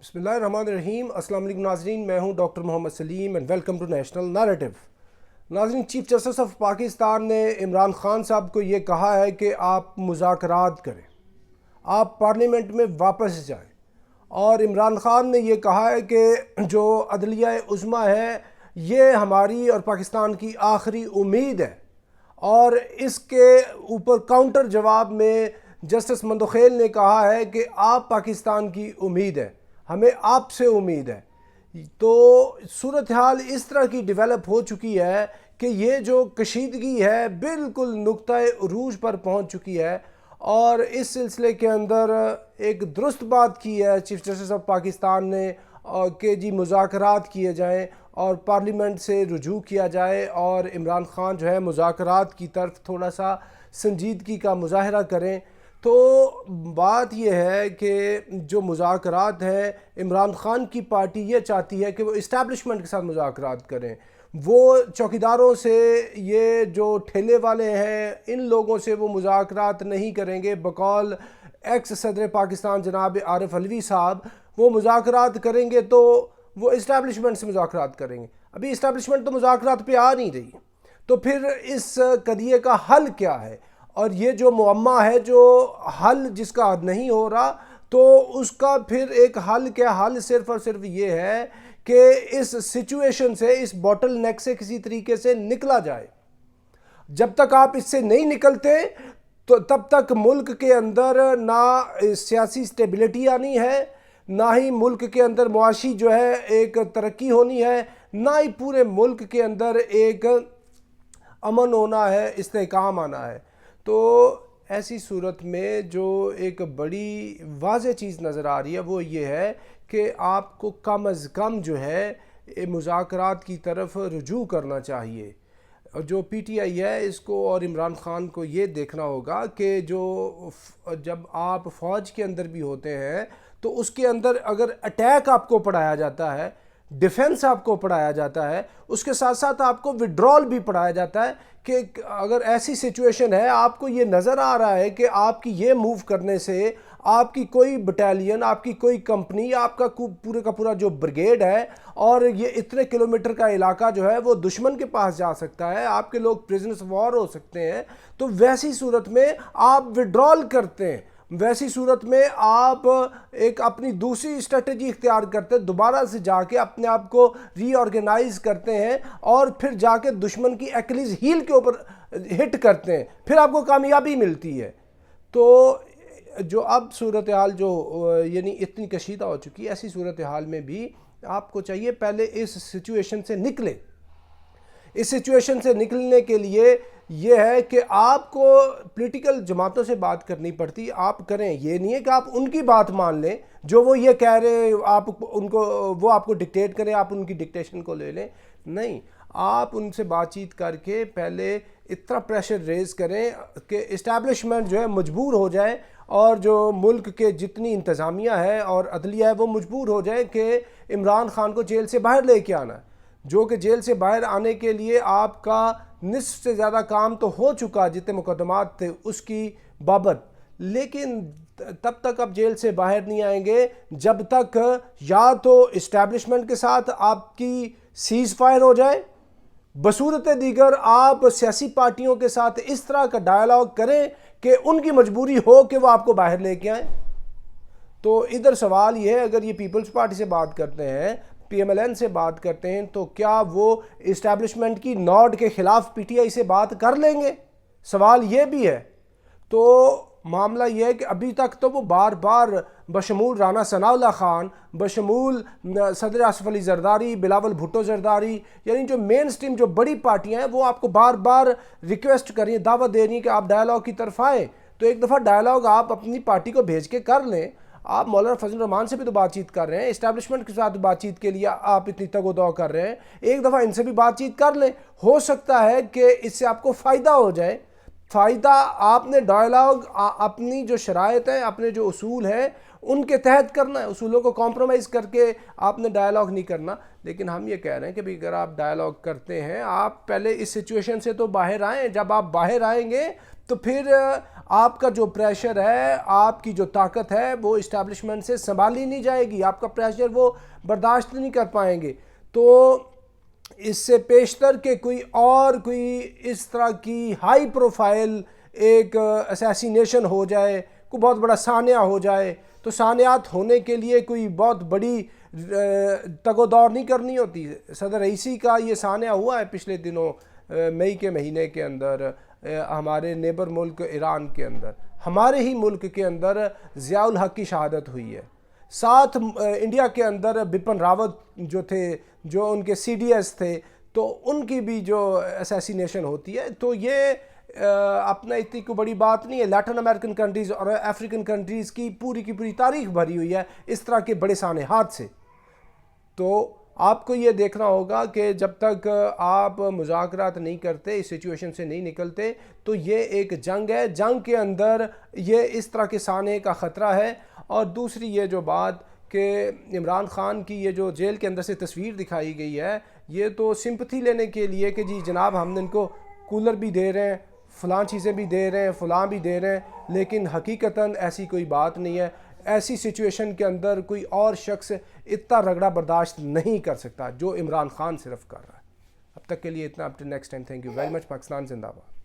بسم اللہ الرحمن الرحیم۔ السلام علیکم ناظرین، میں ہوں doctor Muhammad Saleem and welcome to national narrative. ناظرین، چیف جسٹس آف پاکستان نے عمران خان صاحب کو یہ کہا ہے کہ آپ مذاکرات کریں، آپ پارلیمنٹ میں واپس جائیں، اور عمران خان نے یہ کہا ہے کہ جو عدلیہ عظمیٰ ہے یہ ہماری اور پاکستان کی آخری امید ہے، اور اس کے اوپر کاؤنٹر جواب میں جسٹس مندوخیل نے کہا ہے کہ آپ پاکستان کی امید ہے، ہمیں آپ سے امید ہے۔ تو صورتحال اس طرح کی ڈیولپ ہو چکی ہے کہ یہ جو کشیدگی ہے بالکل نقطہ عروج پر پہنچ چکی ہے، اور اس سلسلے کے اندر ایک درست بات کی ہے چیف جسٹس آف پاکستان نے کہ جی مذاکرات کیے جائیں اور پارلیمنٹ سے رجوع کیا جائے، اور عمران خان جو ہے مذاکرات کی طرف تھوڑا سا سنجیدگی کا مظاہرہ کریں۔ تو بات یہ ہے کہ جو مذاکرات ہیں، عمران خان کی پارٹی یہ چاہتی ہے کہ وہ اسٹیبلشمنٹ کے ساتھ مذاکرات کریں، وہ چوکیداروں سے، یہ جو ٹھیلے والے ہیں ان لوگوں سے وہ مذاکرات نہیں کریں گے۔ بقول ایکس صدر پاکستان جناب عارف علوی صاحب، وہ مذاکرات کریں گے تو وہ اسٹیبلشمنٹ سے مذاکرات کریں گے۔ ابھی اسٹیبلشمنٹ تو مذاکرات پہ آ نہیں رہی، تو پھر اس قضیے کا حل کیا ہے؟ اور یہ جو معمہ ہے، جو حل جس کا نہیں ہو رہا، تو اس کا پھر ایک حل کیا؟ حل صرف اور صرف یہ ہے کہ اس سچویشن سے، اس بوٹل نیک سے کسی طریقے سے نکلا جائے۔ جب تک آپ اس سے نہیں نکلتے تو تب تک ملک کے اندر نہ سیاسی سٹیبلٹی آنی ہے، نہ ہی ملک کے اندر معاشی جو ہے ایک ترقی ہونی ہے، نہ ہی پورے ملک کے اندر ایک امن ہونا ہے، استحکام آنا ہے۔ تو ایسی صورت میں جو ایک بڑی واضح چیز نظر آ رہی ہے وہ یہ ہے کہ آپ کو کم از کم جو ہے مذاکرات کی طرف رجوع کرنا چاہیے۔ اور جو پی ٹی آئی ہے اس کو اور عمران خان کو یہ دیکھنا ہوگا کہ جو جب آپ فوج کے اندر بھی ہوتے ہیں تو اس کے اندر اگر اٹیک آپ کو پڑھایا جاتا ہے، ڈیفنس آپ کو پڑھایا جاتا ہے، اس کے ساتھ ساتھ آپ کو وڈرال بھی پڑھایا جاتا ہے کہ اگر ایسی سچویشن ہے، آپ کو یہ نظر آ رہا ہے کہ آپ کی یہ موو کرنے سے آپ کی کوئی بٹالین، آپ کی کوئی کمپنی، آپ کا پورے کا پورا جو بریگیڈ ہے اور یہ اتنے کلومیٹر کا علاقہ جو ہے وہ دشمن کے پاس جا سکتا ہے، آپ کے لوگ پریزنرز آف وار ہو سکتے ہیں، تو ویسی صورت میں آپ وڈرال کرتے ہیں، ویسی صورت میں آپ ایک اپنی دوسری اسٹریٹجی اختیار کرتے ہیں، دوبارہ سے جا کے اپنے آپ کو ری آرگنائز کرتے ہیں اور پھر جا کے دشمن کی ایکلیز ہیل کے اوپر ہٹ کرتے ہیں، پھر آپ کو کامیابی ملتی ہے۔ تو جو اب صورتحال جو یعنی اتنی کشیدہ ہو چکی ہے، ایسی صورتحال میں بھی آپ کو چاہیے پہلے اس سچویشن سے نکلیں۔ اس سچویشن سے نکلنے کے لیے یہ ہے کہ آپ کو پولیٹیکل جماعتوں سے بات کرنی پڑتی، آپ کریں، یہ نہیں ہے کہ آپ ان کی بات مان لیں، جو وہ یہ کہہ رہے آپ ان کو، وہ آپ کو ڈکٹیٹ کریں، آپ ان کی ڈکٹیشن کو لے لیں، نہیں، آپ ان سے بات چیت کر کے پہلے اتنا پریشر ریز کریں کہ اسٹیبلشمنٹ جو ہے مجبور ہو جائے، اور جو ملک کے جتنی انتظامیہ ہے اور عدلیہ ہے وہ مجبور ہو جائے کہ عمران خان کو جیل سے باہر لے کے آنا ہے، جو کہ جیل سے باہر آنے کے لیے آپ کا نصف سے زیادہ کام تو ہو چکا، جتنے مقدمات تھے اس کی بابت، لیکن تب تک آپ جیل سے باہر نہیں آئیں گے جب تک یا تو اسٹیبلشمنٹ کے ساتھ آپ کی سیز فائر ہو جائے، بصورت دیگر آپ سیاسی پارٹیوں کے ساتھ اس طرح کا ڈائیلاگ کریں کہ ان کی مجبوری ہو کہ وہ آپ کو باہر لے کے آئیں۔ تو ادھر سوال یہ ہے، اگر یہ پیپلز پارٹی سے بات کرتے ہیں، پی ایم ایل این سے بات کرتے ہیں، تو کیا وہ اسٹیبلشمنٹ کی نوڈ کے خلاف پی ٹی آئی سے بات کر لیں گے؟ سوال یہ بھی ہے۔ تو معاملہ یہ ہے کہ ابھی تک تو وہ بار بار بشمول رانا ثناء اللہ خان، بشمول صدر آصف علی زرداری، بلاول بھٹو زرداری، یعنی جو مین سٹریم جو بڑی پارٹیاں ہیں، وہ آپ کو بار بار ریکویسٹ کر رہی ہیں، دعوت دے رہی ہیں کہ آپ ڈائیلاگ کی طرف آئیں۔ تو ایک دفعہ ڈائیلاگ آپ اپنی پارٹی کو بھیج کے کر لیں۔ آپ مولانا فضل الرحمان سے بھی تو بات چیت کر رہے ہیں، اسٹیبلشمنٹ کے ساتھ بات چیت کے لیے آپ اتنی تگ و دو کر رہے ہیں، ایک دفعہ ان سے بھی بات چیت کر لیں، ہو سکتا ہے کہ اس سے آپ کو فائدہ ہو جائے۔ فائدہ آپ نے ڈائیلاگ اپنی جو شرائط ہیں، اپنے جو اصول ہیں ان کے تحت کرنا ہے، اصولوں کو کمپرومائز کر کے آپ نے ڈائیلاگ نہیں کرنا۔ لیکن ہم یہ کہہ رہے ہیں کہ اگر آپ ڈائیلاگ کرتے ہیں، آپ پہلے اس سچویشن سے تو باہر آئیں، جب آپ باہر آئیں گے تو پھر آپ کا جو پریشر ہے، آپ کی جو طاقت ہے، وہ اسٹیبلشمنٹ سے سنبھالی نہیں جائے گی، آپ کا پریشر وہ برداشت نہیں کر پائیں گے۔ تو اس سے پیشتر کہ کوئی اس طرح کی ہائی پروفائل ایک اسیسینیشن ہو جائے، کوئی بہت بڑا سانحہ ہو جائے، تو سانحات ہونے کے لیے کوئی بہت بڑی تگ و دور نہیں کرنی ہوتی۔ صدر رئیسی کا یہ سانحہ ہوا ہے پچھلے دنوں مئی کے مہینے کے اندر ہمارے نیبر ملک ایران کے اندر، ہمارے ہی ملک کے اندر ضیاء الحق کی شہادت ہوئی ہے، ساتھ انڈیا کے اندر بپن راوت جو تھے، جو ان کے سی ڈی ایس تھے، تو ان کی بھی جو اسیسینیشن ہوتی ہے، تو یہ اپنا اتنی کوئی بڑی بات نہیں ہے۔ لیٹن امریکن کنٹریز اور افریقن کنٹریز کی پوری تاریخ بھری ہوئی ہے اس طرح کے بڑے سانحات سے۔ تو آپ کو یہ دیکھنا ہوگا کہ جب تک آپ مذاکرات نہیں کرتے، اس سچویشن سے نہیں نکلتے، تو یہ ایک جنگ ہے، جنگ کے اندر یہ اس طرح کے سانحے کا خطرہ ہے۔ اور دوسری یہ جو بات کہ عمران خان کی یہ جو جیل کے اندر سے تصویر دکھائی گئی ہے، یہ تو سمپتھی لینے کے لیے کہ جی جناب ہم نے ان کو کولر بھی دے رہے ہیں، فلاں چیزیں بھی دے رہے ہیں، فلاں بھی دے رہے ہیں، لیکن حقیقتاً ایسی کوئی بات نہیں ہے۔ ایسی سچویشن کے اندر کوئی اور شخص اتنا رگڑا برداشت نہیں کر سکتا جو عمران خان صرف کر رہا ہے۔ اب تک کے لیے اتنا، up to next time, thank you very much. Pakistan زندہ باد۔